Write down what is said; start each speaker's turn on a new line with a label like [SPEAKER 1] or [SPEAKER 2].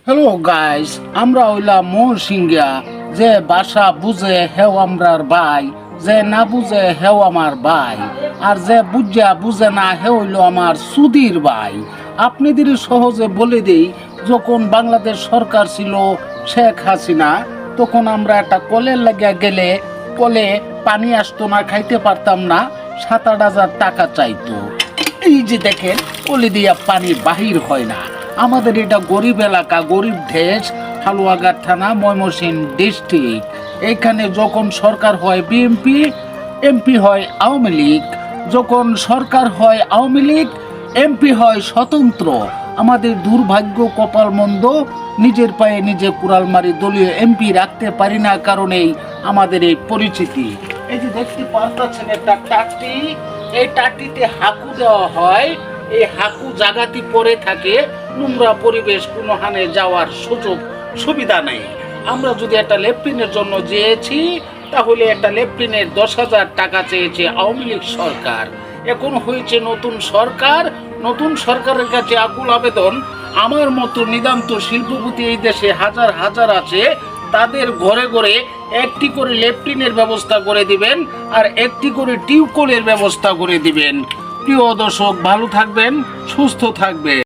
[SPEAKER 1] Hello guys, আমরা হইলাম মহসিংহা। যে ভাষা বুঝে হেও আমরার ভাই, যে না বুঝে হেও আমার ভাই, আর যে বুঝে না হে হইল আমার সুধীর ভাই। আপনাদের সহজে বলে দেই, যখন বাংলাদেশ সরকার ছিল শেখ হাসিনা, তখন আমরা একটা কলের লাগিয়া গেলে কলে পানি আসতো না, খাইতে পারতাম না, 7-8 হাজার টাকা চাইতো। এই যে দেখেন, কলে দিয়া পানি বাহির হয় না। আমাদের এটা গরিব এলাকা, গরিব দেশ, হালুয়াঘাট থানা, ময়মনসিংহ ডিস্ট্রিক্ট। এখানে যখন সরকার হয় বিএনপি, এমপি হয় আওয়ামী লীগ। যখন সরকার হয় আওয়ামী লীগ, এমপি হয় স্বতন্ত্র। আমাদের দুর্ভাগ্য, কপাল মন্দ, নিজের পায়ে নিজে কুড়াল মারি দলীয় এমপি রাখতে পারি না, কারণেই আমাদের এই পরিচিতি। এই যে দেখতে পাচ্ছেন একটা টাটি, এই টাটিতে হাঁকু দেওয়া হয়। এই হাঁকু জাগাতি পরে থাকে, নোংরা পরিবেশ, কোনো হানে যাওয়ার সুযোগ সুবিধা নেই। আমরা যদি একটা লেফটিনের জন্য চেয়েছি, তাহলে একটা লেফটিনের 10,000 টাকা চেয়েছে আওয়ামী লীগ সরকার। এখন হয়েছে নতুন সরকার, নতুন সরকারের কাছে আকুল আবেদন, আমার মতো নিতান্ত শিল্পপতি এই দেশে হাজার হাজার আছে, তাদের ঘরে ঘরে একটি করে লেফটিনের ব্যবস্থা করে দিবেন, আর একটি করে টিউবকলের ব্যবস্থা করে দিবেন। প্রিয় দর্শক, ভালো থাকবেন, সুস্থ থাকবেন।